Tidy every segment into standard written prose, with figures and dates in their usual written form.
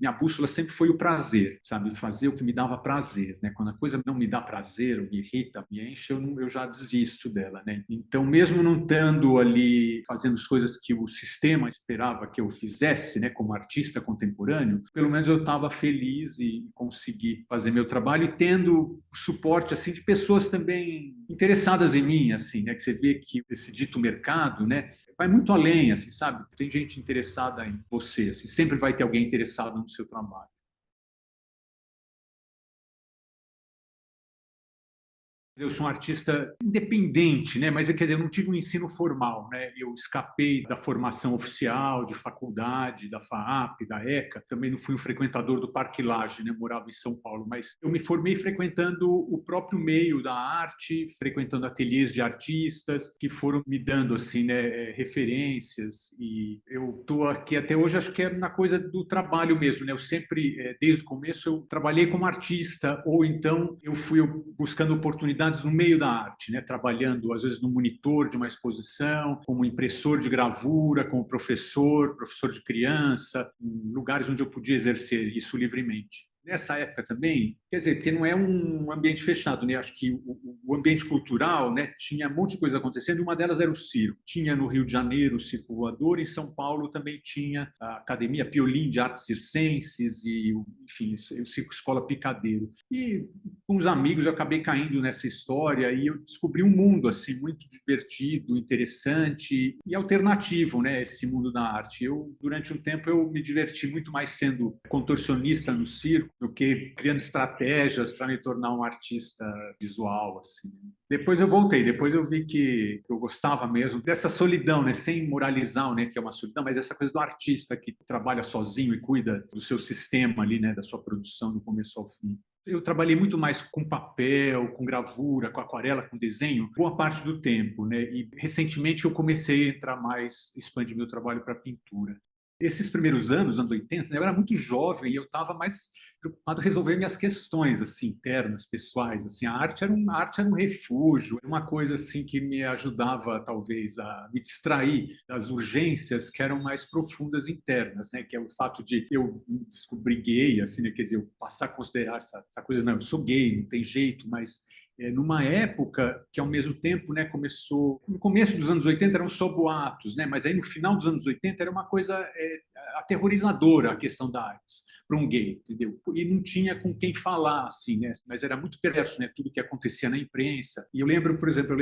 minha bússola sempre foi o prazer, sabe? Fazer o que me dava prazer, né? Quando a coisa não me dá prazer, ou me irrita, me enche, eu já desisto dela, né? Então, mesmo não estando ali fazendo as coisas que o sistema esperava que eu fizesse, né? Como artista contemporâneo, pelo menos eu estava feliz e consegui fazer meu trabalho e tendo suporte assim de pessoas também interessadas em mim, assim, né? Que você vê que esse dito mercado, né? Vai muito além, assim, sabe? Tem gente interessada em você, assim, sempre vai ter alguém interessado no seu trabalho. Eu sou um artista independente, né? Mas quer dizer, eu não tive um ensino formal, né? Eu escapei da formação oficial, de faculdade, da FAAP, da ECA. Também não fui um frequentador do Parque Lage, né? Morava em São Paulo, mas eu me formei frequentando o próprio meio da arte, frequentando ateliês de artistas que foram me dando assim, né, referências. E eu estou aqui até hoje, acho que é na coisa do trabalho mesmo, né? Eu sempre, desde o começo, eu trabalhei como artista ou então eu fui buscando oportunidades no meio da arte, né? Trabalhando às vezes no monitor de uma exposição, como impressor de gravura, como professor, professor de criança, em lugares onde eu podia exercer isso livremente. Nessa época também, quer dizer, porque não é um ambiente fechado, né? Acho que o ambiente cultural, né, tinha um monte de coisa acontecendo, e uma delas era o circo. Tinha no Rio de Janeiro o Circo Voador, em São Paulo também tinha a Academia Piolim de Artes Circenses e, enfim, o Circo Escola Picadeiro. E com os amigos eu acabei caindo nessa história e eu descobri um mundo assim muito divertido, interessante e alternativo, né, esse mundo da arte. Eu durante um tempo eu me diverti muito mais sendo contorcionista no circo do que criando estratégias para me tornar um artista visual assim. Depois eu voltei, depois eu vi que eu gostava mesmo dessa solidão, né, sem moralizar, né, que é uma solidão, mas essa coisa do artista que trabalha sozinho e cuida do seu sistema ali, né, da sua produção do começo ao fim. Eu trabalhei muito mais com papel, com gravura, com aquarela, com desenho, boa parte do tempo, né? E recentemente eu comecei a entrar mais, expandir meu trabalho para pintura. Esses primeiros anos 80, né, eu era muito jovem e eu estava mais preocupado em resolver minhas questões assim internas, pessoais. Assim, a arte era um refúgio, era uma coisa assim que me ajudava talvez a me distrair das urgências que eram mais profundas internas, né? Que é o fato de eu me descobrir gay, assim, né? Quer dizer, eu passar a considerar essa coisa, não, eu sou gay, não tem jeito, mas numa época que, ao mesmo tempo, né, começou. No começo dos anos 80 eram só boatos, né, mas aí no final dos anos 80 era uma coisa aterrorizadora a questão da AIDS para um gay, entendeu? E não tinha com quem falar, assim, né? Mas era muito perverso, né? Tudo que acontecia na imprensa. E eu lembro, por exemplo,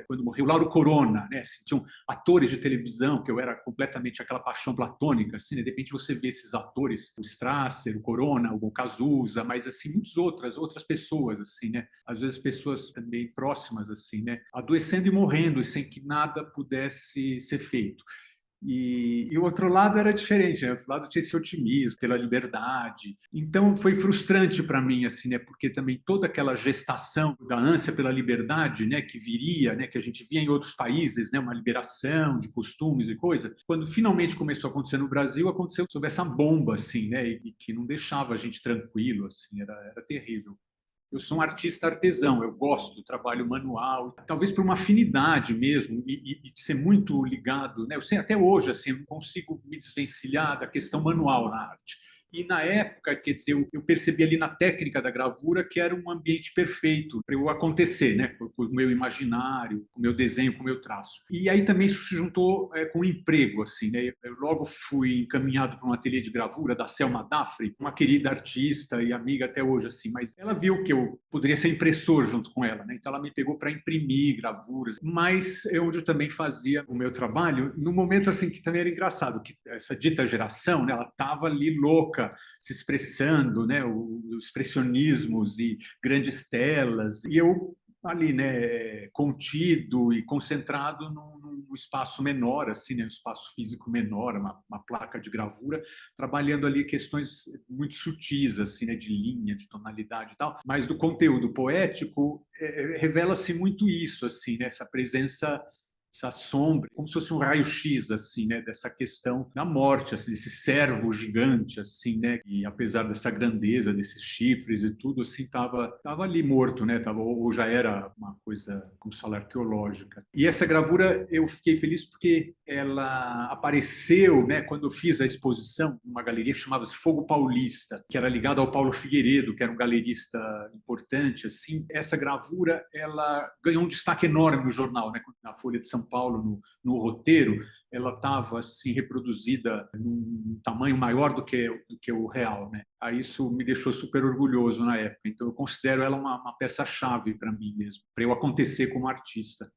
quando morreu Lauro Corona, né? Assim, tinham atores de televisão que eu era completamente aquela paixão platônica, assim, né? De repente você vê esses atores, o Strasser, o Corona, o Cazuza, mas assim muitas outras pessoas, assim, né? Às vezes pessoas também próximas, assim, né? Adoecendo e morrendo e sem que nada pudesse ser feito. E o outro lado era diferente, né? O outro lado tinha esse otimismo pela liberdade. Então foi frustrante para mim, assim, né? Porque também toda aquela gestação da ânsia pela liberdade, né? Que viria, né? Que a gente via em outros países, né? Uma liberação de costumes e coisa. Quando finalmente começou a acontecer no Brasil, aconteceu sob essa bomba, assim, né? E que não deixava a gente tranquilo, assim, era terrível. Eu sou um artista artesão, eu gosto do trabalho manual, talvez por uma afinidade mesmo, e de ser muito ligado, né? Eu sei até hoje, assim, eu não consigo me desvencilhar da questão manual na arte. E na época, quer dizer, eu percebi ali na técnica da gravura que era um ambiente perfeito para eu acontecer, né? Com o meu imaginário, com o meu desenho, com o meu traço. E aí também isso se juntou com o emprego, assim, né? Eu logo fui encaminhado para um ateliê de gravura da Selma Dafri, uma querida artista e amiga até hoje, assim, mas ela viu que eu poderia ser impressor junto com ela, né? Então ela me pegou para imprimir gravuras, mas é onde eu também fazia o meu trabalho, num momento assim que também era engraçado, que essa dita geração, né, ela estava ali louca se expressando, né, os expressionismos e grandes telas, e eu ali, né, contido e concentrado num espaço menor, assim, né, um espaço físico menor, uma placa de gravura, trabalhando ali questões muito sutis, assim, né, de linha, de tonalidade e tal, mas do conteúdo poético revela-se muito isso, assim, né, essa presença essa sombra, como se fosse um raio-x, assim, né, dessa questão da morte, assim, desse cervo gigante, assim, né, e apesar dessa grandeza, desses chifres e tudo, assim, tava ali morto, né, ou já era uma coisa, como se fala, arqueológica. E essa gravura eu fiquei feliz porque ela apareceu, né, quando eu fiz a exposição, numa galeria que chamava-se Fogo Paulista, que era ligada ao Paulo Figueiredo, que era um galerista importante, assim. Essa gravura, ela ganhou um destaque enorme no jornal, né, na Folha de São Paulo, no roteiro, ela estava assim reproduzida num tamanho maior do que o real, né? Aí isso me deixou super orgulhoso na época. Então eu considero ela uma peça-chave para mim mesmo, para eu acontecer como artista.